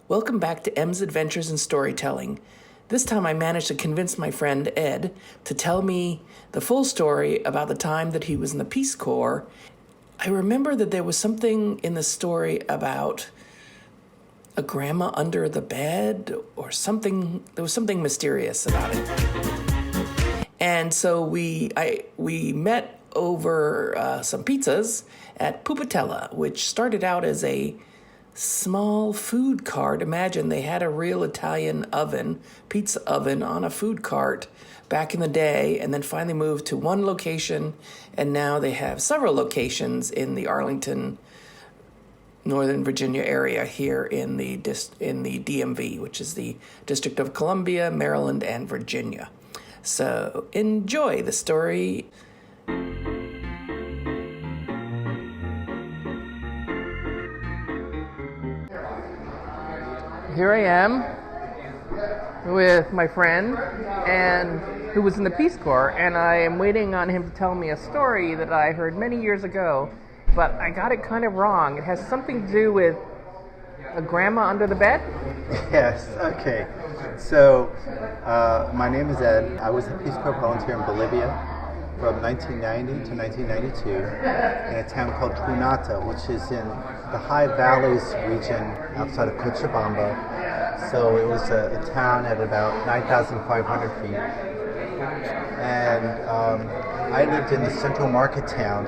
Welcome back to M's Adventures in Storytelling. This time I managed to convince my friend Ed to tell me the full story about the time that he was in the Peace Corps. I remember that there was something in the story about a grandma under the bed or something. There was something mysterious about it. And so we met over some pizzas at Pupatella, which started out as a small food cart. Imagine they had a real Italian oven, pizza oven on a food cart back in the day, and then finally moved to one location, and now they have several locations in the Arlington, Northern Virginia area here in the DMV, which is the District of Columbia, Maryland, and Virginia. So enjoy the story. Here I am with my friend and who was in the Peace Corps, and I am waiting on him to tell me a story that I heard many years ago, but I got it kind of wrong. It has something to do with a grandma under the bed? Yes, okay. So, my name is Ed. I was a Peace Corps volunteer in Bolivia from 1990 to 1992 in a town called Tunata, which is in the High Valleys region outside of Cochabamba. So it was a town at about 9,500 feet. And I lived in the central market town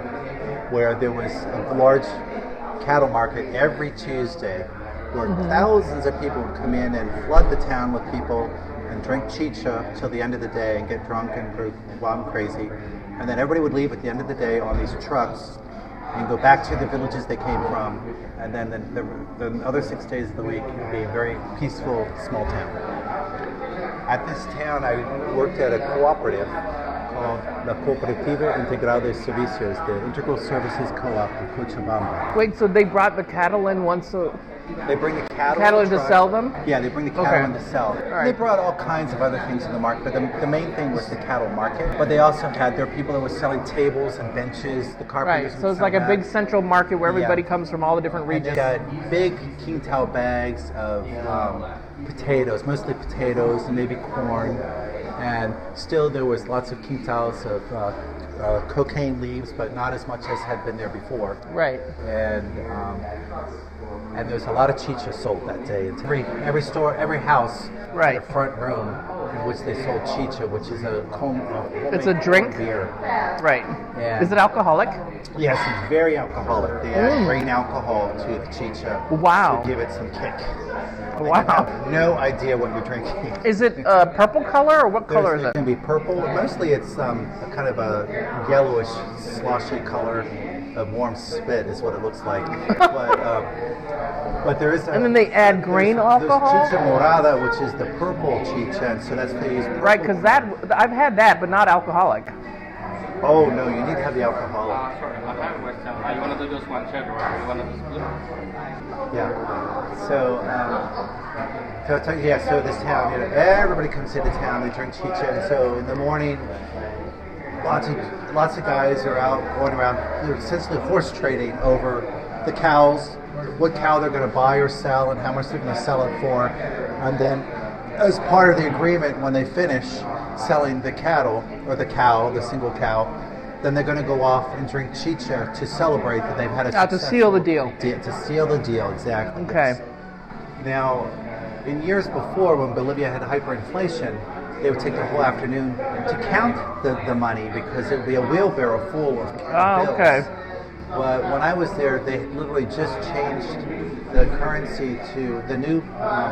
where there was a large cattle market every Tuesday where thousands of people would come in and flood the town with people and drink chicha till the end of the day and get drunk and go crazy. And then everybody would leave at the end of the day on these trucks and go back to the villages they came from. And then the other 6 days of the week would be a very peaceful small town. At this town, I worked at a cooperative called La Cooperativa Integrada de Servicios, the Integral Services Co-op in Cochabamba. Wait, so they brought the cattle in once a... They bring the cattle in to sell them? Yeah, they bring the cattle in to sell. Right. They brought all kinds of other things to the market, but the main thing was the cattle market. But they also had, there were people that were selling tables and benches, the carpenters. Right, so it's like a big central market where everybody comes from all the different regions. And they got big quintal bags of potatoes, mostly potatoes and maybe corn. And still there was lots of quintals of cocaine leaves, but not as much as had been there before. Right. And there's a lot of chicha sold that day. Every store, every house had a front room in which they sold chicha, which is it's a drink? Beer. Right. And is it alcoholic? Yes, it's very alcoholic. They add grain alcohol to the chicha to give it some kick. Wow. You have no idea what you're drinking. Is it purple color, or what color is it? It can be purple. Mostly it's a kind of a yellowish, sloshy color of warm spit is what it looks like. But there is and then they add grain alcohol? There's chicha morada, which is the purple chicha, and so that's they use purple. Right, because I've had that, but not alcoholic. Oh, no, you need to have the alcoholic. You want to do just one check, or you want to do split? Yeah. So this town, everybody comes into town, they drink chicha, and so in the morning, lots of guys are out going around. They're essentially horse trading over the cows, what cow they're going to buy or sell, and how much they're going to sell it for. And then, as part of the agreement, when they finish selling the cattle or the cow, the single cow, then they're going to go off and drink chicha to celebrate that they've had a to seal the deal. To seal the deal, exactly. Okay. Yes. Now, in years before, when Bolivia had hyperinflation, they would take the whole afternoon to count the money because it would be a wheelbarrow full of bills. Okay. But when I was there, they literally just changed the currency to the new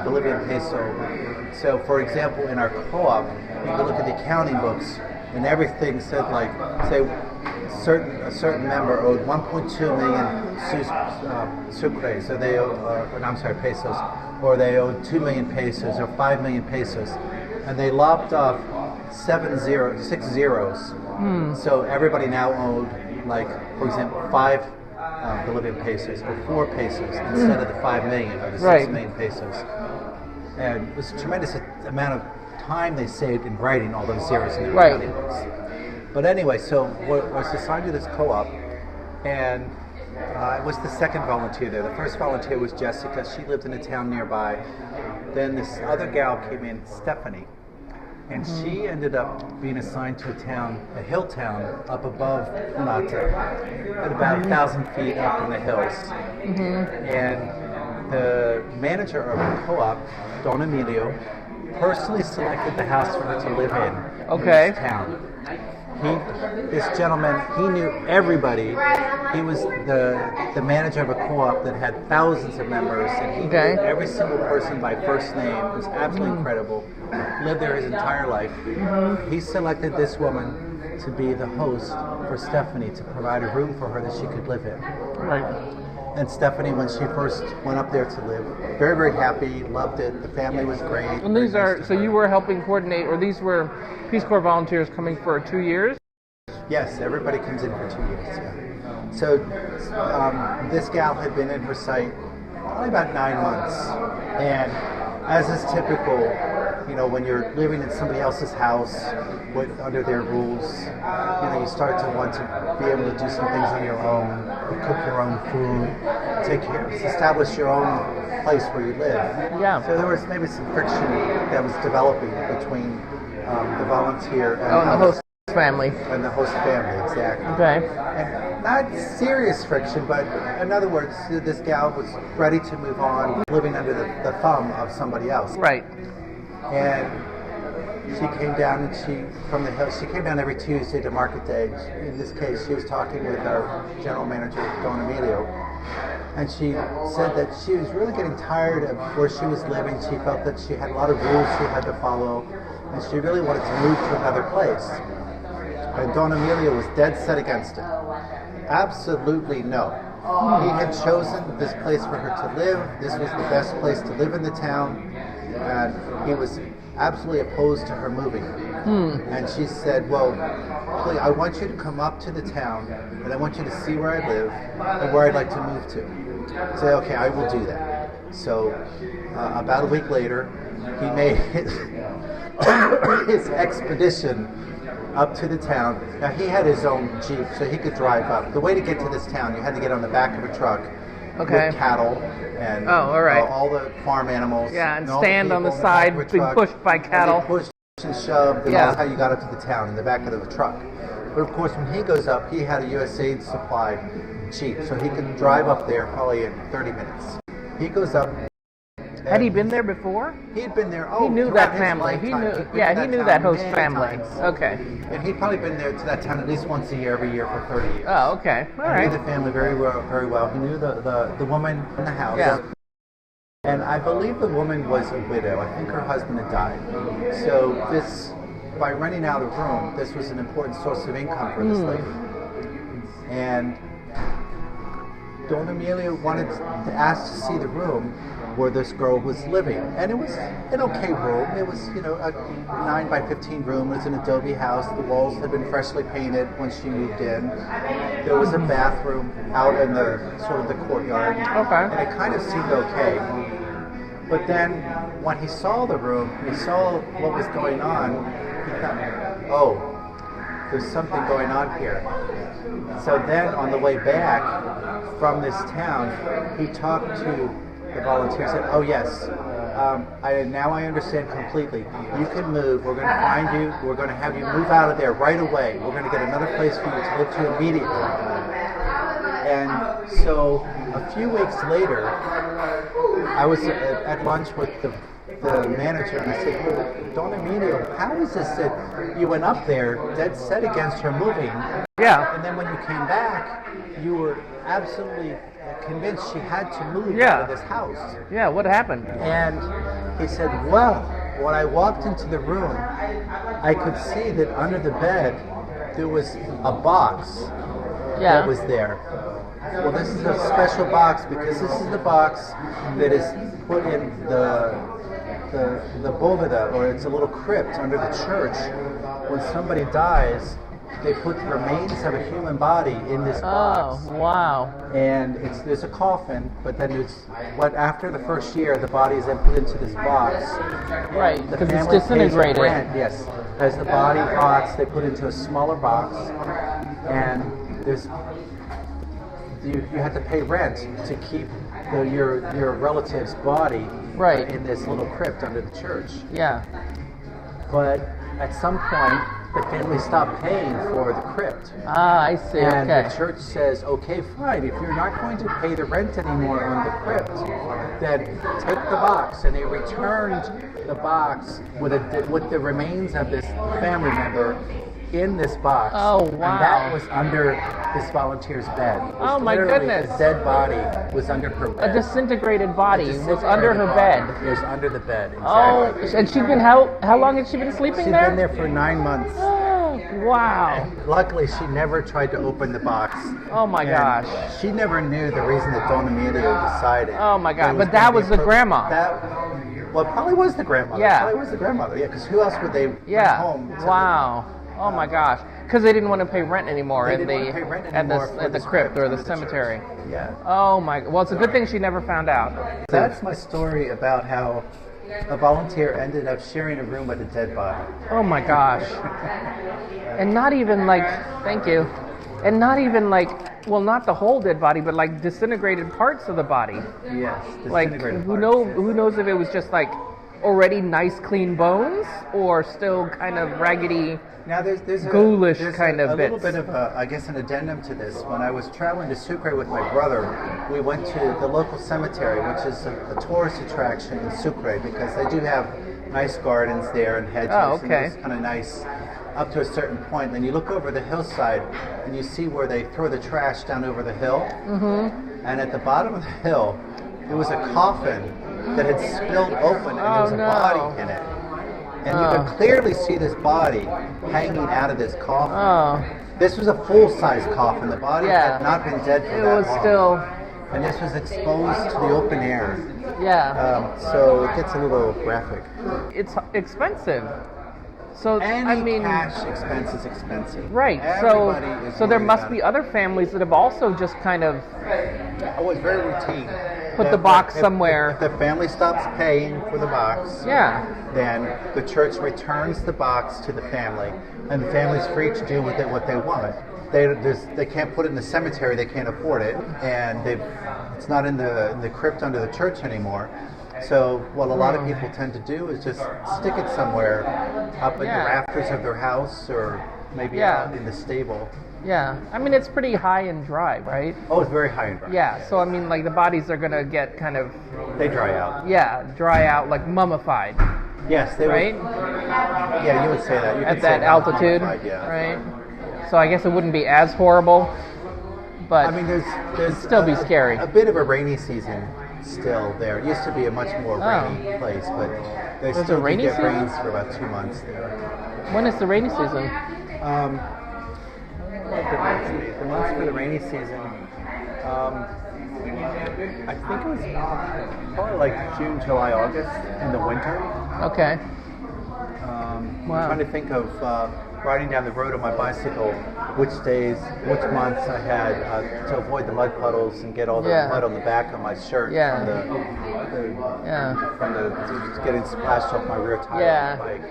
Bolivian peso. So, for example, in our co-op, you could look at the accounting books, and everything said, like, say, a certain member owed 1.2 million sucre, so they owe, pesos, or they owed 2 million pesos or 5 million pesos, and they lopped off 6 zeros. So everybody now owed, like, for example, 5 Bolivian pesos or 4 pesos instead of the 5 million or the 6 million pesos. And it was a tremendous amount of time they saved in writing all those zeros in their accounting books. But anyway, so I was assigned to this co-op, and I was the second volunteer there. The first volunteer was Jessica. She lived in a town nearby. Then this other gal came in, Stephanie, and she ended up being assigned to a hill town up above Nata, at about 1,000 feet up in the hills. And the manager of the co-op, Don Emilio, personally selected the house for her to live in this town. This gentleman, he knew everybody. He was the manager of a co-op that had thousands of members, and he knew every single person by first name. It was absolutely incredible. Lived there his entire life. He selected this woman to be the host for Stephanie, to provide a room for her that she could live in. Right. And Stephanie, when she first went up there to live, very, very happy, loved it. The family was great. And these are, so you were helping coordinate, or these were Peace Corps volunteers coming for 2 years? Yes, everybody comes in for 2 years, yeah. So this gal had been in her site probably about 9 months. And as is typical, you know, when you're living in somebody else's house under their rules, you know, you start to want to be able to do some things on your own, cook your own food, establish your own place where you live. Yeah. So there was maybe some friction that was developing between the volunteer and the host family. And the host family, exactly. Okay. And not serious friction, but in other words, this gal was ready to move on, living under the thumb of somebody else. Right. And she came down, and from the hill. She came down every Tuesday to market day. In this case, she was talking with our general manager, Don Emilio, and she said that she was really getting tired of where she was living. She felt that she had a lot of rules she had to follow, and she really wanted to move to another place. And Don Emilio was dead set against it. Absolutely no. He had chosen this place for her to live. This was the best place to live in the town. And he was absolutely opposed to her moving. And she said, well, please, I want you to come up to the town, and I want you to see where I live and where I'd like to move to. I said, okay, I will do that. So about a week later, he made his expedition up to the town. Now, he had his own Jeep, so he could drive up. The way to get to this town, you had to get on the back of a truck with cattle and all the farm animals. Yeah, and stand on the side, being pushed by cattle. Pushed and shoved, and that's how you got up to the town, in the back of the truck. But of course, when he goes up, he had a USAID supply Jeep, so he could drive up there probably in 30 minutes. He goes up. Had he been there before? He had been there. He knew that family. He knew. Yeah, he knew that host family. Okay. And he'd probably been there to that town at least once a year, every year for 30 years. Oh, okay. All right. He knew the family very well. Very well. He knew the woman in the house. Yeah. And I believe the woman was a widow. I think her husband had died. So by renting out a room, this was an important source of income for this lady. And Don Emilio wanted to ask to see the room where this girl was living. And it was an okay room. It was, a 9 by 15 room. It was an adobe house. The walls had been freshly painted when she moved in. There was a bathroom out in the sort of the courtyard. Okay. And it kind of seemed okay. But then when he saw the room, he saw what was going on, he thought, oh, there's something going on here. So then on the way back from this town, he talked to the volunteer, said, oh yes, now I understand completely. You can move. We're going to find you. We're going to have you move out of there right away. We're going to get another place for you to live to immediately. And so a few weeks later, I was at lunch with the manager, and I said, well, Don Emilio, how is this that you went up there dead set against her moving? Yeah. And then when you came back, you were absolutely convinced she had to move out of this house. Yeah, what happened? And he said, well, when I walked into the room, I could see that under the bed there was a box that was there. Well, this is a special box because this is the box that is put in the boveda, or it's a little crypt under the church. When somebody dies, they put the remains of a human body in this box. Oh, wow. And there's a coffin, but then after the first year, the body is then put into this box. Right, because it's disintegrated. Yes. As the body rots, they put it into a smaller box, and there's you had to pay rent to keep your relative's body Right. in this little crypt under the church. Yeah. But at some point, the family stopped paying for the crypt. Ah, I see. And Okay. the church says, okay, fine, if you're not going to pay the rent anymore on the crypt, then take the box. And they returned the box with the remains of this family member in this box. Oh, And wow. that was under this volunteer's bed. It was Oh, my literally goodness. A dead body was under her A bed. disintegrated body was Disintegrated under her body. bed. It was under the bed, Oh, exactly. and she'd been how long had she been sleeping She'd there? been there for 9 months. Oh, wow. Luckily, she never tried to open the box. Oh my And gosh. She never knew the reason that Don Emilio decided. Oh my God, it but gonna that be was the appropriate. grandma. Well, it probably was the grandmother. Yeah. It probably was the grandmother. Yeah, because who else would they bring Yeah. home? To Wow. Oh my gosh. Because they didn't want to pay rent anymore They in didn't the want to pay rent at anymore the for at the this crypt or the under church. cemetery. Yeah. Oh my. Well, it's a good thing she never found out. That's my story about how a volunteer ended up sharing a room with a dead body. Oh my gosh. And not even like, thank you. And not even like, well, not the whole dead body, but like disintegrated parts of the body. Yes. Like, disintegrated who parts, yeah. knows if it was just like already nice, clean bones, or still kind of raggedy. Now there's ghoulish there's kind of a little bits. bit of I guess an addendum to this. When I was traveling to Sucre with my brother, we went to the local cemetery, which is a tourist attraction in Sucre because they do have nice gardens there and hedges. Oh, okay. And it's kind of nice up to a certain point. Then you look over the hillside and you see where they throw the trash down over the hill. Mm-hmm. And at the bottom of the hill, there was a coffin that had spilled open and there was a no. body in it. And you could clearly see this body hanging out of this coffin. Oh, This was a full-size coffin. The body Yeah. had not been dead for it that was long. still, And this was exposed to the open air. yeah. So it gets a little graphic. It's expensive. So Any I mean, cash expense is expensive. right? Everybody is So there worried must about be it. other families that have also just kind of Oh, it's very routine. Put the box somewhere. If the family stops paying for the box, yeah. then the church returns the box to the family, and the family's free to do with it what they want. They can't put it in the cemetery; they can't afford it, and it's not in the crypt under the church anymore. So what a lot of people tend to do is just stick it somewhere up in the Yeah. rafters of their house, or maybe Yeah. out in the stable. Yeah, I mean it's pretty high and dry, right? Oh, it's very high and dry. Yeah, so I mean like the bodies are gonna get kind of, They dry out. yeah, dry out, like mummified, Yes, they right? would. Yeah, you would say that. You At could say that altitude, mummified, yeah. right? So I guess it wouldn't be as horrible, but I mean, there's still be scary. A bit of a rainy season still there. It used to be a much more rainy place, but they There's still a do rainy get season? rains for about 2 months there. when is the rainy season? The months for the rainy season, I think it was probably like June, July, August in the winter. Okay. I'm Wow. trying to think of riding down the road on my bicycle, which days, which months I had to avoid the mud puddles and get all the Yeah. mud on the back of my shirt Yeah. from Yeah. the getting splashed off my rear tire Yeah. of the bike.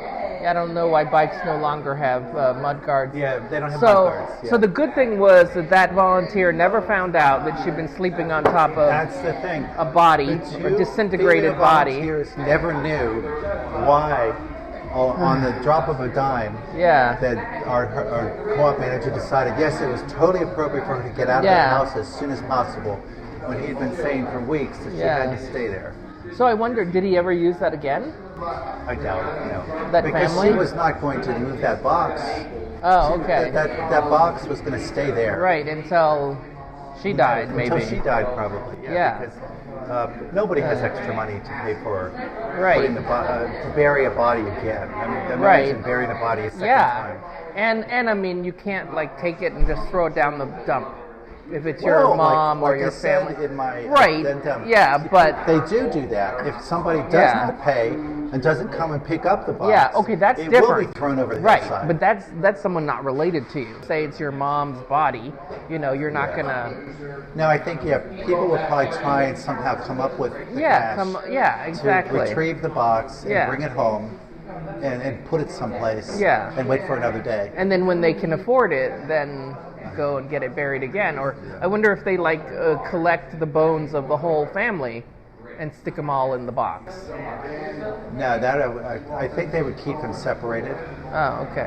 Yeah, I don't know why bikes no longer have mud guards. Yeah, they don't have So, mud guards. Yeah. so the good thing was that volunteer never found out that she'd been sleeping on top of That's the thing. a body, The a two disintegrated female body. volunteers never knew why, on the drop of a dime, Yeah. that our co-op manager decided, yes, it was totally appropriate for her to get out of the Yeah. house as soon as possible, when he'd been saying for weeks that she Yeah. had to stay there. So I wondered, did he ever use that again? I doubt it, no. That because family? she was not going to move that box. Oh, okay. That box was going to stay there. Right, until she died, maybe. Until she died, probably. Yeah. Because nobody has extra money to pay for Right. putting to bury a body again. I mean, Right. imagine burying a body a second Yeah. time. And I mean, you can't like take it and just throw it down the dump. If it's Well, your mom like or your I said family. in my Right. addendum, Yeah, but they do that. If somebody does Yeah. not pay and doesn't come and pick up the box, yeah, okay, that's it different. will be thrown over the right, hillside. but that's someone not related to you. Say it's your mom's body, you know, you're not gonna. No, I think people will probably try and somehow come up with the Yeah, cash exactly. to retrieve the box and Yeah. bring it home and put it someplace Yeah. and wait for another day. And then when they can afford it, then go and get it buried again. Or I wonder if they collect the bones of the whole family and stick them all in the box. No, that I think they would keep them separated. Oh, okay.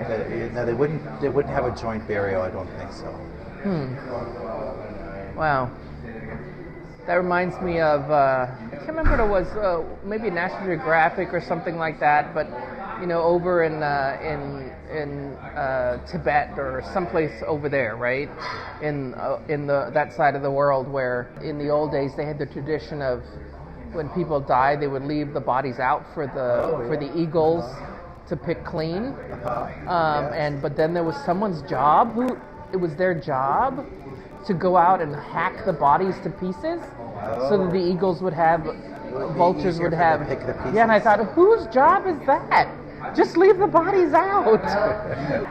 No, they wouldn't have a joint burial. I don't think so. Wow. That reminds me of, I can't remember what it was, maybe National Geographic or something like that, but, over in Tibet or someplace over there, right? In that side of the world where in the old days they had the tradition of when people died, they would leave the bodies out for the eagles to pick clean. But then there was someone's job it was their job to go out and hack the bodies to pieces, so that the eagles would have, vultures would have. Pick the pieces. Yeah, and I thought, whose job is that? Just leave the bodies out.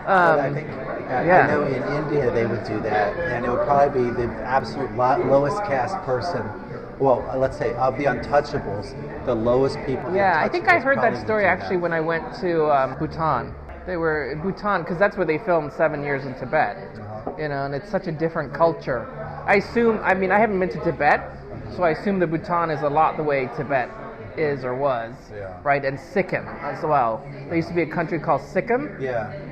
I think I know in India they would do that, and it would probably be the absolute lowest caste person. Well, let's say of the untouchables, the lowest people. Yeah, I think I heard that story actually when I went to Bhutan. They were in Bhutan because that's where they filmed 7 Years in Tibet. And it's such a different culture. I haven't been to Tibet, so I assume that Bhutan is a lot the way Tibet is or was, right? And Sikkim as well. There used to be a country called Sikkim,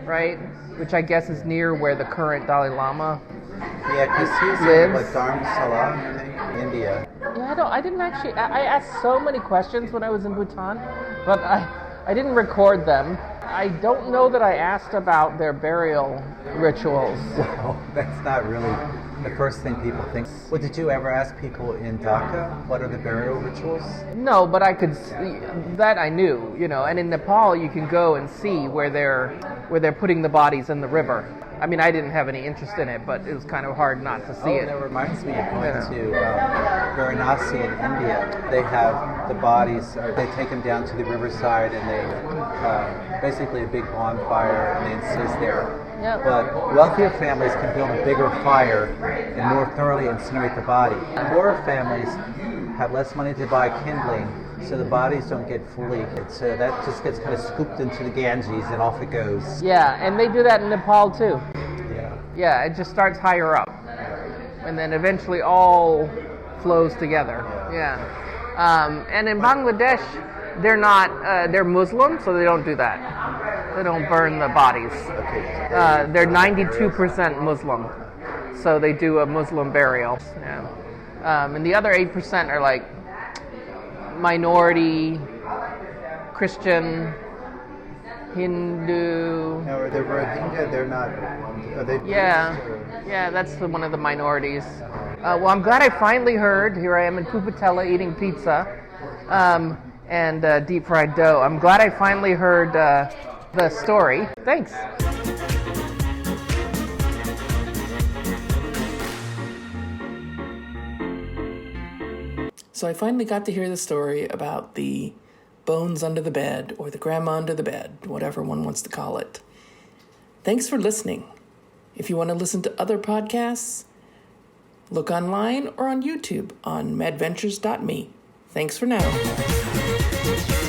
right? Which I guess is near where the current Dalai Lama because he's lives. Like Dharamsala, I think, India. Yeah, I didn't actually. I asked so many questions when I was in Bhutan, but I didn't record them. I don't know that I asked about their burial rituals. Well, that's not really the first thing people think. Well, did you ever ask people in Dhaka what are the burial rituals? No, but I could see that I knew, And in Nepal, you can go and see where they're putting the bodies in the river. I mean, I didn't have any interest in it, but it was kind of hard not to see it. That reminds me of going to Varanasi in India. They have the bodies, they take them down to the riverside, and they basically a big bonfire, and they insist there. Yep. But wealthier families can build a bigger fire and more thoroughly incinerate the body. Poorer families have less money to buy kindling, so the bodies don't get fully. So that just gets kind of scooped into the Ganges and off it goes. Yeah, and they do that in Nepal too. Yeah. Yeah, it just starts higher up, and then eventually all flows together. Yeah. And in Bangladesh, they're Muslim, so they don't do that. They don't burn the bodies. Okay. They're 92% Muslim, so they do a Muslim burial. Yeah. And the other 8% are like minority, Christian, Hindu. No, they're Rohingya. They're not. Are they? Yeah, that's one of the minorities. Well, I'm glad I finally heard. Here I am in Pupatella eating pizza and deep fried dough. I'm glad I finally heard the story. Thanks. So I finally got to hear the story about the bones under the bed, or the grandma under the bed, whatever one wants to call it. Thanks for listening. If you want to listen to other podcasts, look online or on YouTube on madventures.me. Thanks for now.